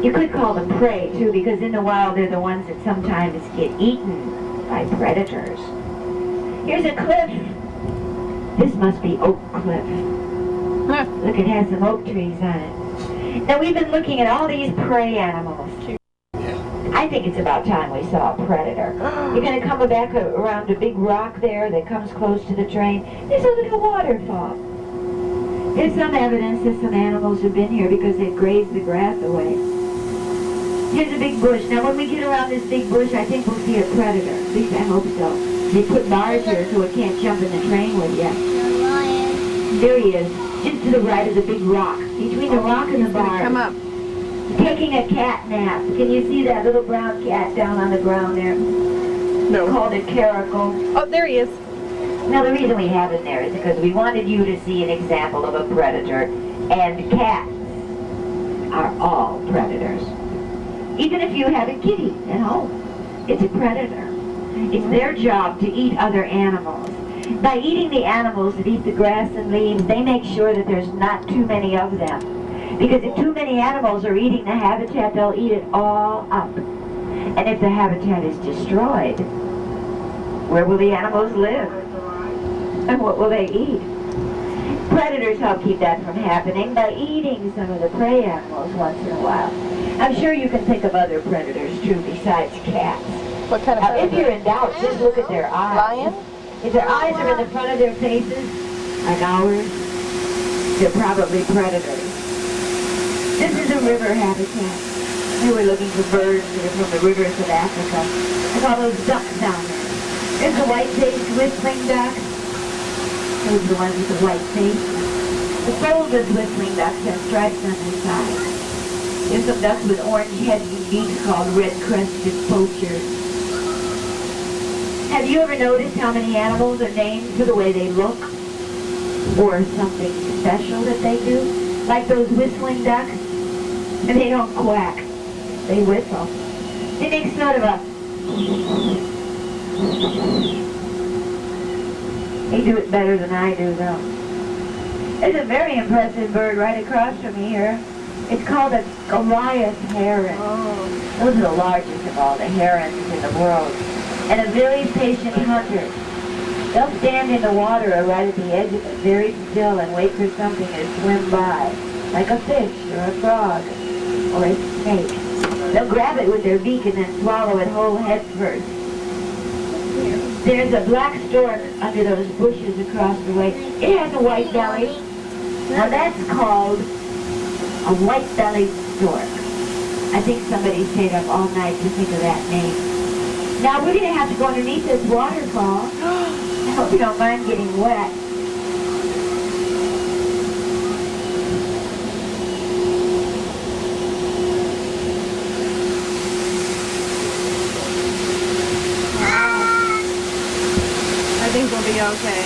You could call them prey, too, because in the wild they're the ones that sometimes get eaten by predators. Here's a cliff. This must be Oak Cliff. Look, it has some oak trees on it. Now, we've been looking at all these prey animals. I think it's about time we saw a predator. You're going to come back around a big rock there that comes close to the train. There's a little waterfall. There's some evidence that some animals have been here because they've grazed the grass away. Here's a big bush. Now, when we get around this big bush, I think we'll see a predator. At least I hope so. They put bars here so it can't jump in the train with you. There he is, just to the right of the big rock. Between the rock and the bar. Come up. Taking a cat nap. Can you see that little brown cat down on the ground there? No. We called it caracal. Oh, there he is. Now, the reason we have him there is because we wanted you to see an example of a predator, and cats are all predators. Even if you have a kitty at home, it's a predator. It's their job to eat other animals. By eating the animals that eat the grass and leaves, they make sure that there's not too many of them. Because if too many animals are eating the habitat, they'll eat it all up. And if the habitat is destroyed, where will the animals live? And what will they eat? Predators help keep that from happening by eating some of the prey animals once in a while. I'm sure you can think of other predators, too, besides cats. What kind of Now, if you're in doubt, just look at their eyes. Lion? If their eyes are in the front of their faces, like ours, they're probably predators. This is a river habitat. Here we're looking for birds that are from the rivers of Africa. Look at all those ducks down there. There's the white-faced whistling duck. Those are the ones with the white face. The folded whistling ducks have stripes on their sides. There's some ducks with orange heads and beaks called red-crested poachers. Have you ever noticed how many animals are named for the way they look? Or something special that they do? Like those whistling ducks? And they don't quack. They whistle. They make sort of a... They do it better than I do, though. There's a very impressive bird right across from me here. It's called a Goliath heron. Oh. Those are the largest of all the herons in the world. And a very patient hunter. They'll stand in the water or right at the edge of it, very still, and wait for something to swim by, like a fish or a frog or a snake. They'll grab it with their beak and then swallow it whole head first. There's a black stork under those bushes across the way. It has a white belly. Now that's called a white-bellied stork. I think somebody stayed up all night to think of that name. Now we're going to have to go underneath this waterfall. I hope you don't mind getting wet. I think we'll be okay.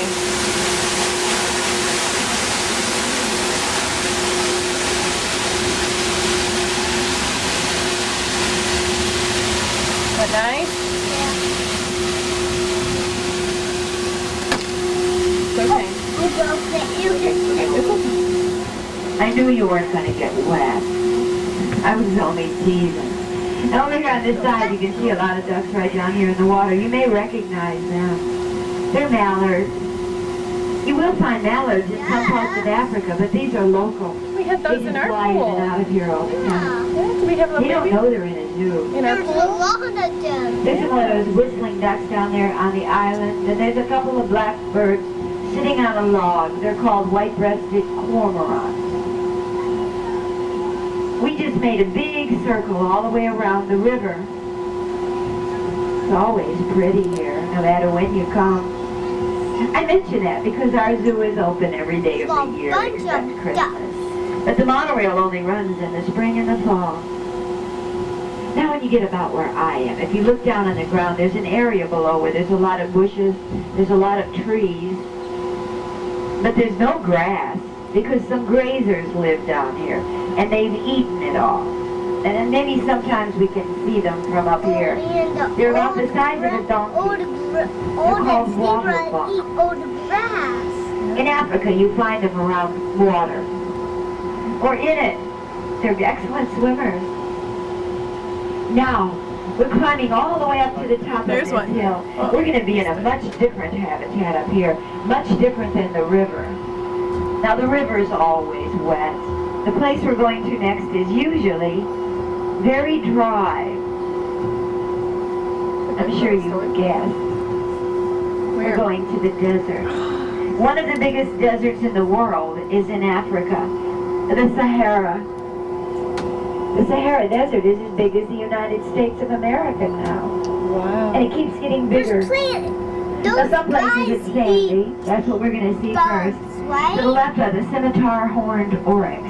But nice? It's okay. I knew you weren't going to get wet. I was only teasing. And over here on this side, you can see a lot of ducks right down here in the water. You may recognize them. They're mallards. You will find mallards in some parts of Africa, but these are local. We had those in our fly in and pool. out of here all the time. Yeah, do we have They don't maybe know they're in a zoo. in our There's a pool? lot of them. There's one of those whistling ducks down there on the island, and there's a couple of blackbirds sitting on a log. They're called white-breasted cormorants. We just made a big circle all the way around the river. It's always pretty here, no matter when you come. I mention that because our zoo is open every day of the year except Christmas. But the monorail only runs in the spring and the fall. Now when you get about where I am, if you look down on the ground, there's an area below where there's a lot of bushes, there's a lot of trees, but there's no grass because some grazers live down here and they've eaten it all. And then maybe sometimes we can see them from up here. They're about the size of a donkey. They're called water buck. In Africa, you find them around water or in it. They're excellent swimmers. Now, we're climbing all the way up to the top There's of this one. hill. Oh. We're going to be in a much different habitat up here, much different than the river. Now, the river is always wet. The place we're going to next is usually very dry. I'm sure you would guess. We're Where? going to the desert. One of the biggest deserts in the world is in Africa, the Sahara. The Sahara Desert is as big as the United States of America now. Wow. And it keeps getting bigger. There's plants. Now, Those some places guys it's sandy. eat That's what we're going to see first. bugs, To the right? left are the scimitar horned oryx.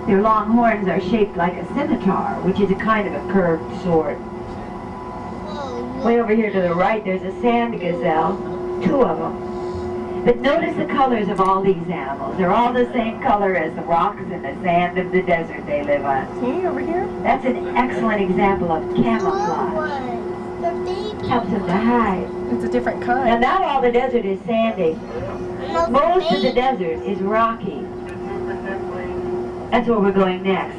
Their long horns are shaped like a scimitar, which is a kind of a curved sword. Whoa, Way over here to the right, there's a sand gazelle, 2 of them. But notice the colors of all these animals. They're all the same color as the rocks and the sand of the desert they live on. See over here? That's an excellent example of Blue camouflage. ones. They're baby Helps them to hide. It's a different Now, kind. not all the desert is sandy. And those Most of the babies. desert is rocky. That's where we're going next.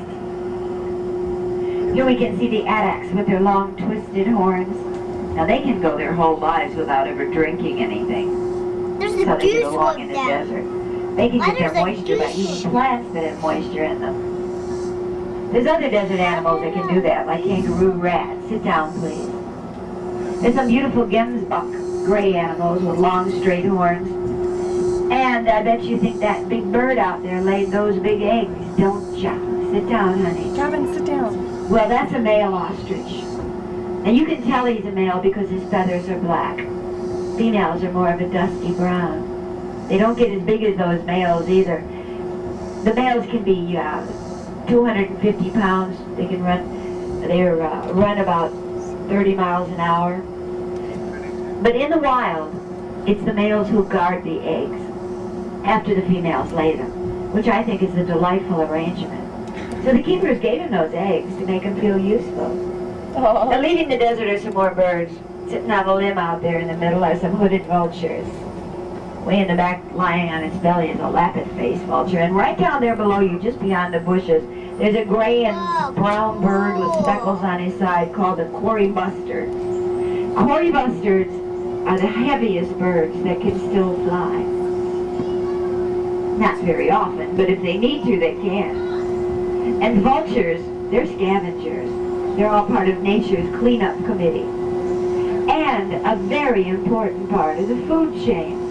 Here we can see the addax with their long twisted horns. Now they can go their whole lives without ever drinking anything. There's So a they get goose along one in the down. desert. They can Why get their there's a moisture by goose? eating plants that have moisture in them. There's other desert animals that can do that, like kangaroo rats. Sit down, please. There's some beautiful gemsbok gray animals with long straight horns. And I bet you think that big bird out there laid those big eggs, don't ya? Sit down, honey. Gavin, sit down. Well, that's a male ostrich. And you can tell he's a male because his feathers are black. Females are more of a dusty brown. They don't get as big as those males either. The males can be 250 pounds. They can run about 30 miles an hour. But in the wild, it's the males who guard the eggs after the females lay them, which I think is a delightful arrangement. So the keepers gave him those eggs to make him feel useful. Now, Oh. leaving the desert are some more birds. Sitting on a limb out there in the middle are some hooded vultures. Way in the back, lying on its belly, is a lappet-faced vulture. And right down there below you, just beyond the bushes, there's a gray and brown bird with speckles on his side called a quarry bustard. Quarry bustards are the heaviest birds that can still fly. Not very often, but if they need to, they can. And vultures, they're scavengers. They're all part of nature's cleanup committee. And a very important part of the food chain.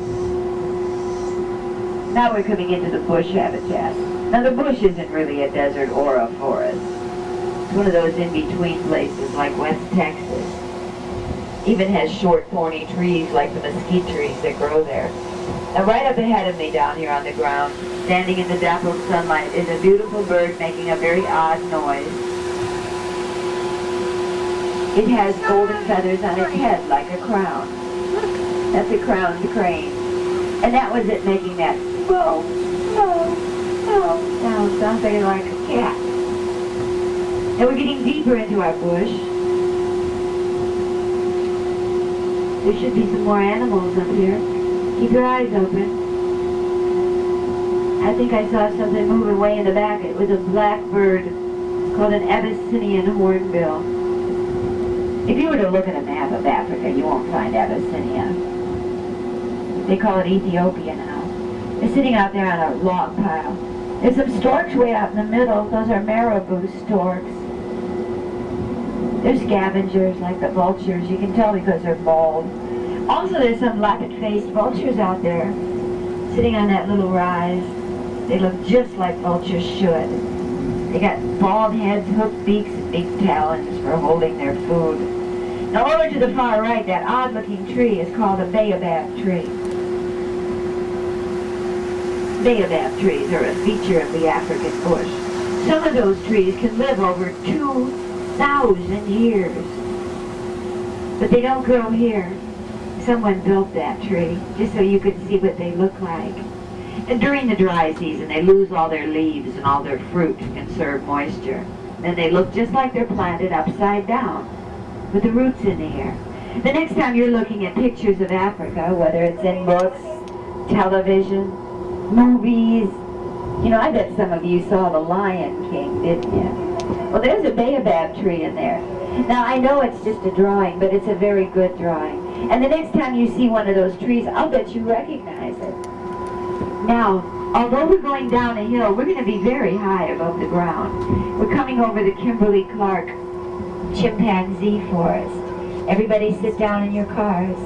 Now we're coming into the bush habitat. Now the bush isn't really a desert or a forest. It's one of those in-between places like West Texas. Even has short thorny trees like the mesquite trees that grow there. Now right up ahead of me down here on the ground, standing in the dappled sunlight, is a beautiful bird making a very odd noise. It has golden feathers on its head like a crown. That's a crowned crane. And that was it making that whoa, whoa, whoa sound, something like a cat. And we're getting deeper into our bush. There should be some more animals up here. Keep your eyes open. I think I saw something moving way in the back. It was a black bird called an Abyssinian hornbill. If you were to look at a map of Africa, you won't find Abyssinia. They call it Ethiopia now. They're sitting out there on a log pile. There's some storks way out in the middle. Those are marabou storks. They're scavengers like the vultures. You can tell because they're bald. Also, there's some lappet-faced vultures out there sitting on that little rise. They look just like vultures should. They got bald heads, hooked beaks, and big talons for holding their food. Now over to the far right, that odd-looking tree is called a baobab tree. Baobab trees are a feature of the African bush. Some of those trees can live over 2,000 years. But they don't grow here. Someone built that tree just so you could see what they look like. And during the dry season, they lose all their leaves and all their fruit to conserve moisture. Then they look just like they're planted upside down, with the roots in the air. The next time you're looking at pictures of Africa, whether it's in books, television, movies, you know, I bet some of you saw The Lion King, didn't you? Well, there's a baobab tree in there. Now, I know it's just a drawing, but it's a very good drawing. And the next time you see one of those trees, I'll bet you recognize it. Now, although we're going down a hill, we're going to be very high above the ground. We're coming over the Kimberly-Clark chimpanzee forest. Everybody sit down in your cars.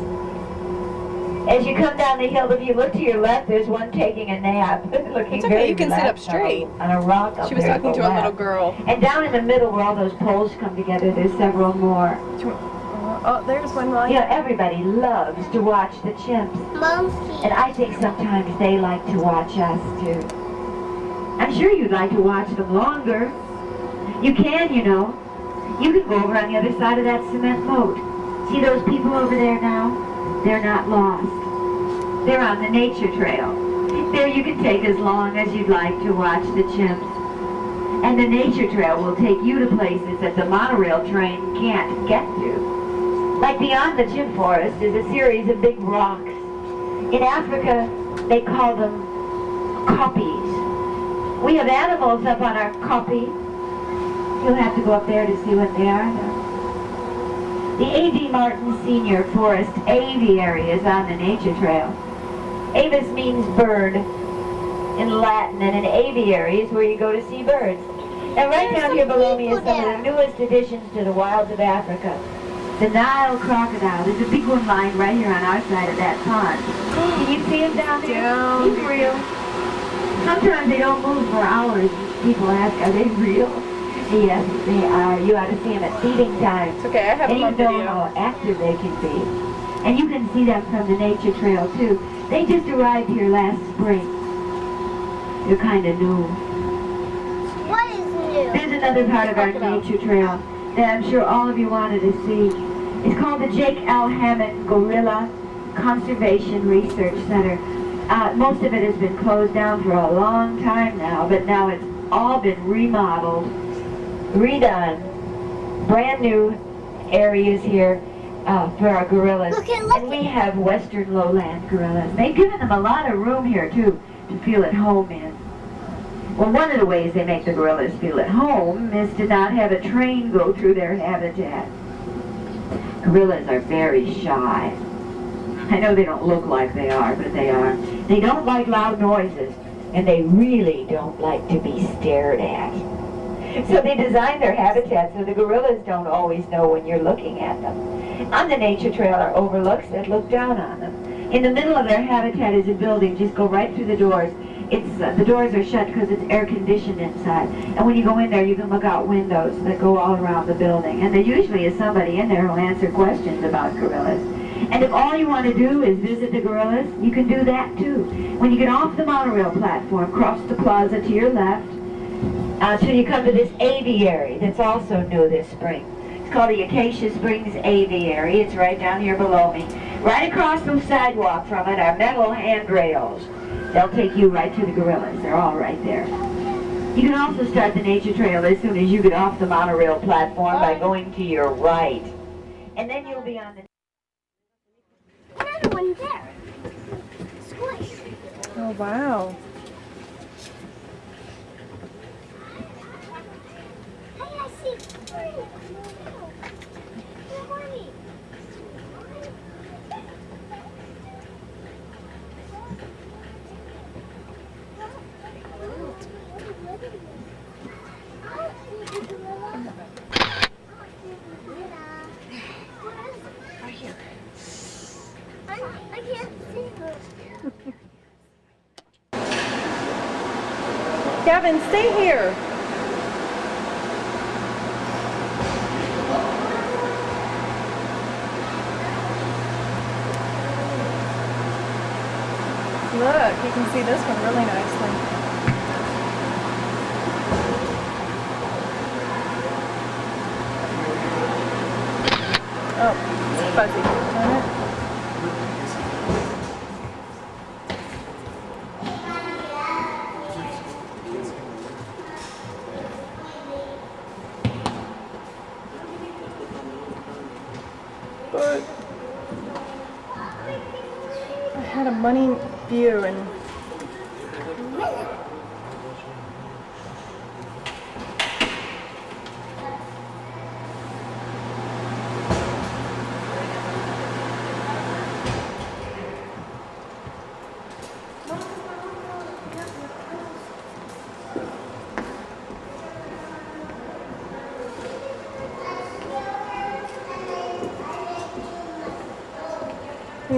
As you come down the hill, if you look to your left, there's one taking a nap, looking It's okay, very you can sit up relaxed straight. on a rock up She was there talking the to a little left. girl. And down in the middle where all those poles come together, there's several more. Oh, there's one light. You know, everybody loves to watch the chimps. Monkey. And I think sometimes they like to watch us, too. I'm sure you'd like to watch them longer. You can, you know. You can go over on the other side of that cement moat. See those people over there now? They're not lost. They're on the nature trail. There you can take as long as you'd like to watch the chimps. And the nature trail will take you to places that the monorail train can't get to. Like beyond the chimp forest is a series of big rocks. In Africa, they call them koppies. We have animals up on our koppie. You'll have to go up there to see what they are, though. The A.D. Martin Senior Forest Aviary is on the nature trail. Avis means bird in Latin, and an aviary is where you go to see birds. And right down here below me is some of the newest additions to the wilds of Africa. The Nile crocodile. There's a big one lying right here on our side of that pond. Can you see him down there? He's real. Sometimes they don't move for hours. People ask, are they real? Yes, they are. You ought to see them at feeding time. It's okay, I have And them you on know video. how active they can be. And you can see them from the nature trail, too. They just arrived here last spring. They're kind of new. What is new? There's another part of our Crocodile. nature trail that I'm sure all of you wanted to see. It's called the Jake L. Hammond Gorilla Conservation Research Center. Most of it has been closed down for a long time now, but now it's all been remodeled, redone, brand new areas here for our gorillas. Look. And we have western lowland gorillas. They've given them a lot of room here, too, to feel at home in. Well, one of the ways they make the gorillas feel at home is to not have a train go through their habitat. Gorillas are very shy. I know they don't look like they are, but they are. They don't like loud noises, and they really don't like to be stared at. So they design their habitat so the gorillas don't always know when you're looking at them. On the nature trail are overlooks that look down on them. In the middle of their habitat is a building. Just go right through the doors. The doors are shut because it's air conditioned inside. And when you go in there, you can look out windows that go all around the building. And there usually is somebody in there who'll answer questions about gorillas. And if all you want to do is visit the gorillas, you can do that too. When you get off the monorail platform, cross the plaza to your left, till you come to this aviary that's also new this spring. It's called the Acacia Springs Aviary. It's right down here below me. Right across the sidewalk from it are metal handrails. They'll take you right to the gorillas. They're all right there. You can also start the nature trail as soon as you get off the monorail platform by going to your right. And then you'll be on the... Another one there. Squish. Oh, wow. Hey, I see three. Where are we? Right here. I can't see her. Gavin, stay here. Look, you can see this one really nicely. Oh, it's fuzzy. Darn it. But I had a money view and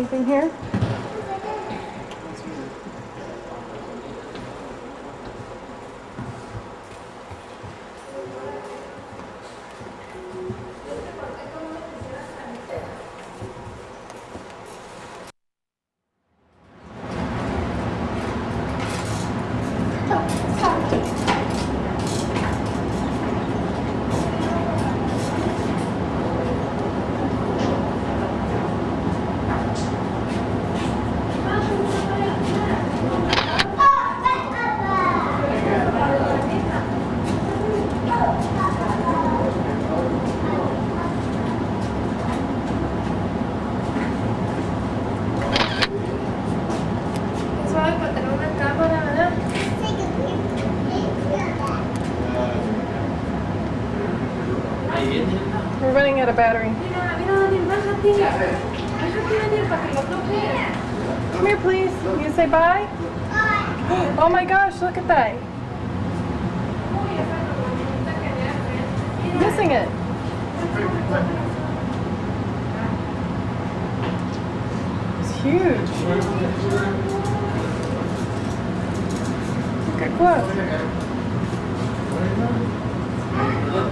anything here? We're running out of battery. Come here, please. You say bye? Oh my gosh, look at that. Missing it. It's huge. Look at close.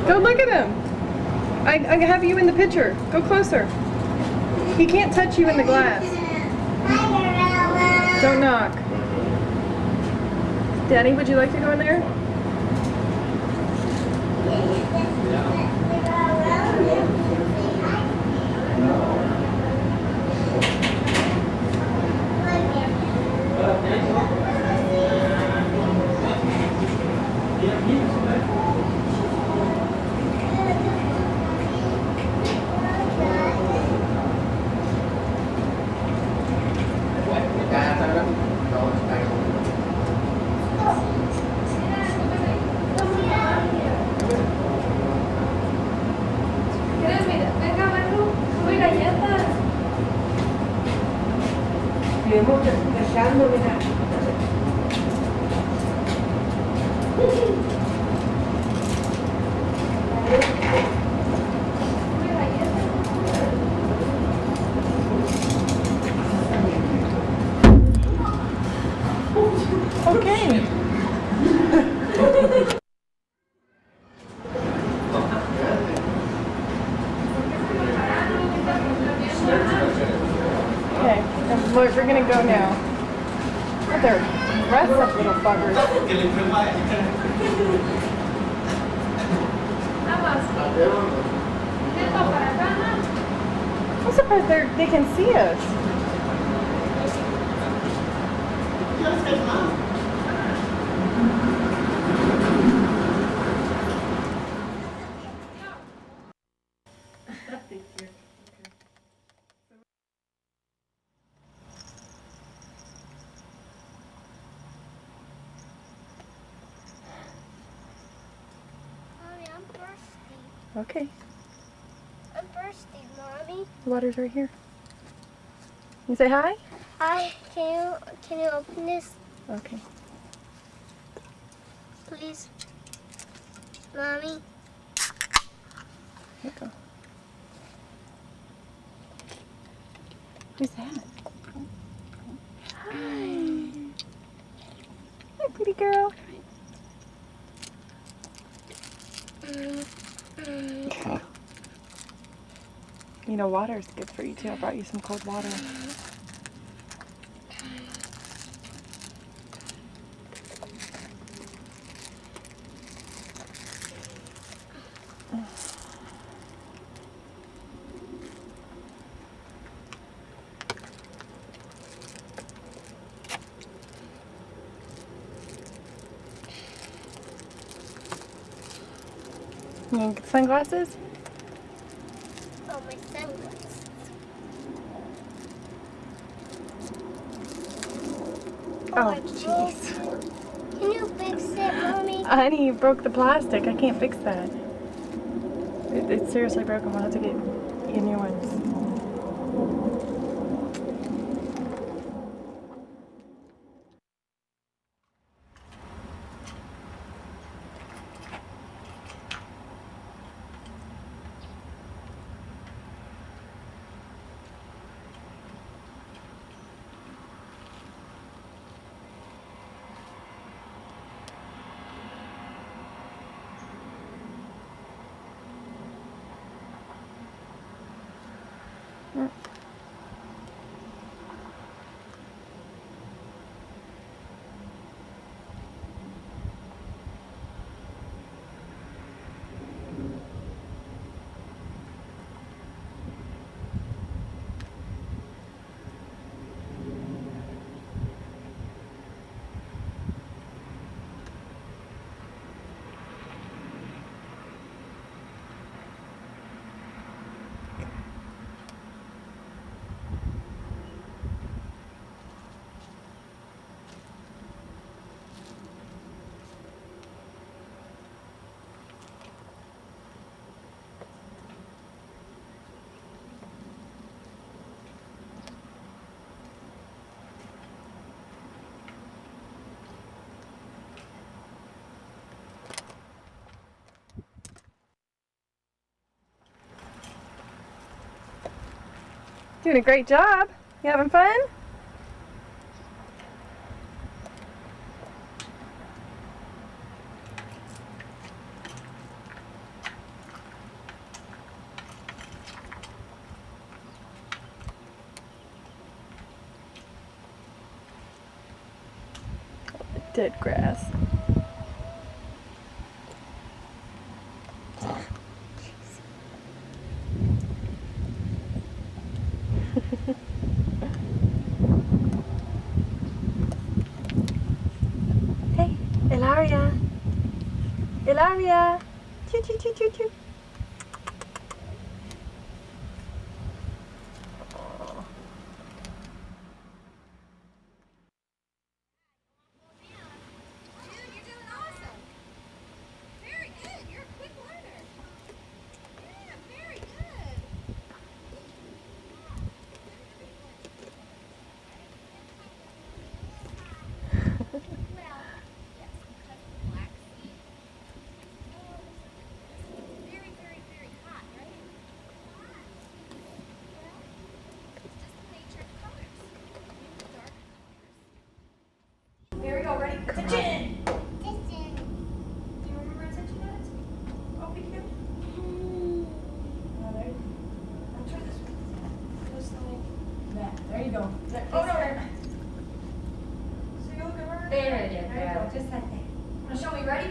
Go look at him. I have you in the picture. Go closer. He can't touch you in the glass. Don't knock. Daddy, would you like to go in there? Okay. Okay, we're gonna go now. Oh, they're aggressive little buggers. I'm surprised they can see us. Mommy, I'm thirsty. Okay, I'm thirsty, Mommy. the water's right here. You say hi? Hi, can you open this, Okay. please? Mommy? Here you go. Who's that? Hi. Hi, pretty girl. You know, water is good for you too. I brought you some cold water. You want sunglasses? Oh, my sunglasses. Oh, I jeez. broke. Can you fix it, Mommy? Honey, you broke the plastic. I can't fix that. It's seriously broken. We'll have to get you new ones. Doing a great job. You having fun? Dead grass. Hey, Ilaria. Ilaria. Choo choo choo choo choo. Here we go, ready? Attention! Attention. Do you remember attention minutes? Oh, we can go. There. I'll try this one. This thing. There you go. There. Oh, no, there. So you look at her. There you go. Just like that. Wanna show me, ready?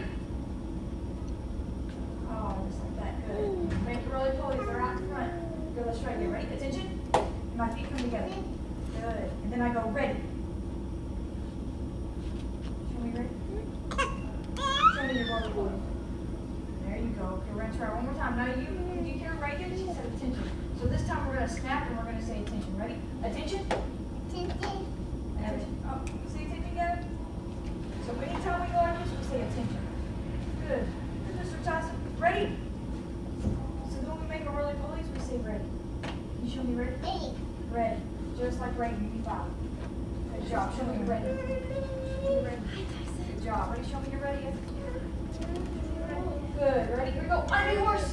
Oh, just like that. Good. Make your roly polies. They're out in front. Go, let's try again. Ready? Attention. My feet come together. Good. And then I go, ready. Show me, ready? Show me your roly polies. There you go. Okay, we're gonna try one more time. Now did you hear Reagan? She said attention. So this time we're gonna snap and we're gonna say attention. Ready? Attention. Attention. Oh, say attention again. So anytime we go like this, we say attention. Good. Good, Mr. Tyson. Ready? So then when we make a roly polies, we say ready. Can you show me ready? Ready. Ready. Just like Reagan, you five. Good job. Show me you're ready. Show me ready. Good job. Ready? Show me you're ready. Good. Ready? Here we go. On your horse.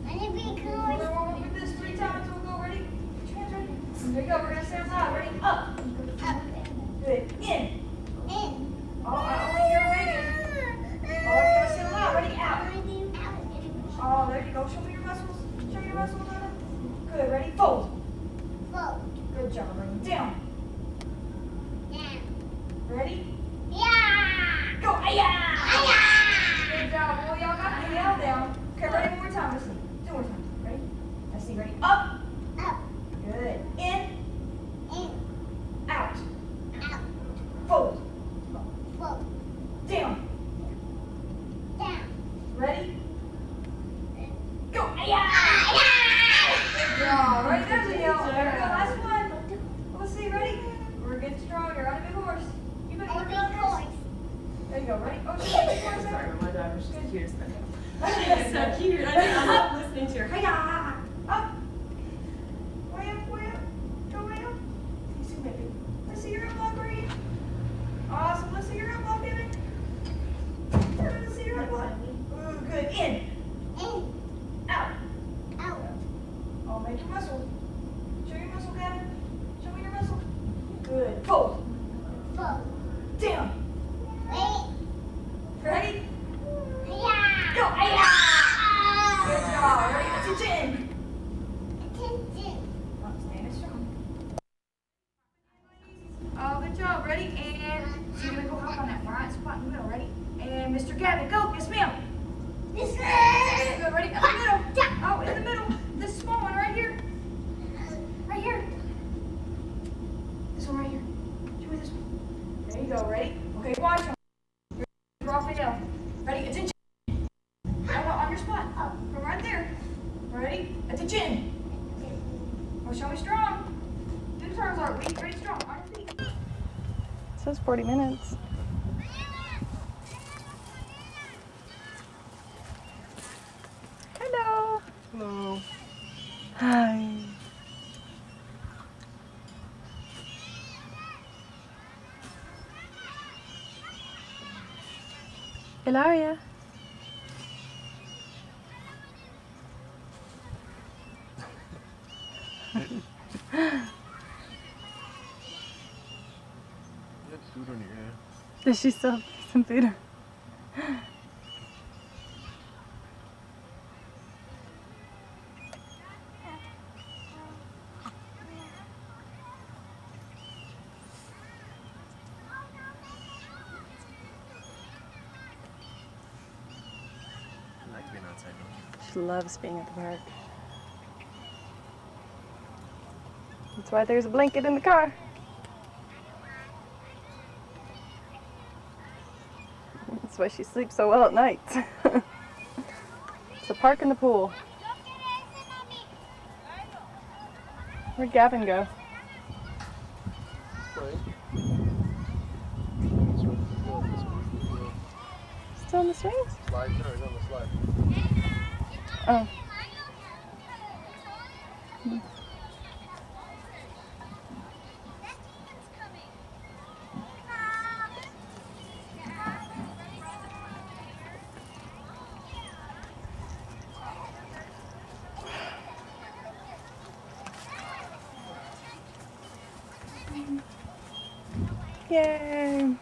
I'm a big We're horse. going to do this 3 times until we go. Ready? Put your hands ready. There you go. We're going to stand high. Ready? Up. Up. Good. In. In. Oh, I only hear Reagan. Oh, you gotta stand high. Ready? Out. Oh, there you go. Show me your muscles. Show your muscles, Anna. Good. Ready? Fold. Fold. Good job. Ready? Down. Down. Ready? Yeah. Go. Aya! Aya! Good job. Well, y'all got the nail down. Okay, ready? One more time. Let's see. 2 more times. Ready? Let's see. Ready? Up. Up. Good. In. In. Out. Out. Fold. Fold. Down. Down. Ready? Go. Aya! Good job. Ready? There's a yell. There we go. Last one. Let's see. Ready? We're getting stronger. On a big horse. You been I'm a working big on this? horse. There you go. Ready? Oh, she's a big horse. Sorry, my daughter, she's the cutest thing. She's So cute. I love listening to her. Hiya! Up! Way up, way up. Go way up. You see, baby. Let's see your up block, Reed. Awesome. Let's see your up block, baby. Let's see your up block. Ooh, good. In. In. Out. Out. Oh, make your muscle. Show your muscle, Gavin. Show me your muscle. Good. Fold. Fold. Down. Wait. Ready? Yeah. Go. Hiya! Good job. Ready? Attention. Attention. Oh, stand strong. Oh, good job. Ready? And so you're gonna go hop on that right spot in the middle. Ready? And Mr. Gavin, go. Yes, ma'am. This Good. Ready? In the middle. Oh, in the middle. This small one right here. Right here. This one right here. Show me this one. There you go. Ready? Okay, watch. Drop it down. Ready? Attention. On your spot. From right there. Ready? Attention. Oh, show me strong. Do the turns are weak. Ready? Strong. On your feet. It says 40 minutes. Hello. Hello. Hi. Ilaria. You have food on your hand. Does she still have some food? I like being outside, don't you? She loves being at the park. That's why there's a blanket in the car. That's why she sleeps so well at night. It's the park and the pool. Where'd Gavin go? Right. Still on the swings? Slide, no, he's on the slide. Oh. Yay!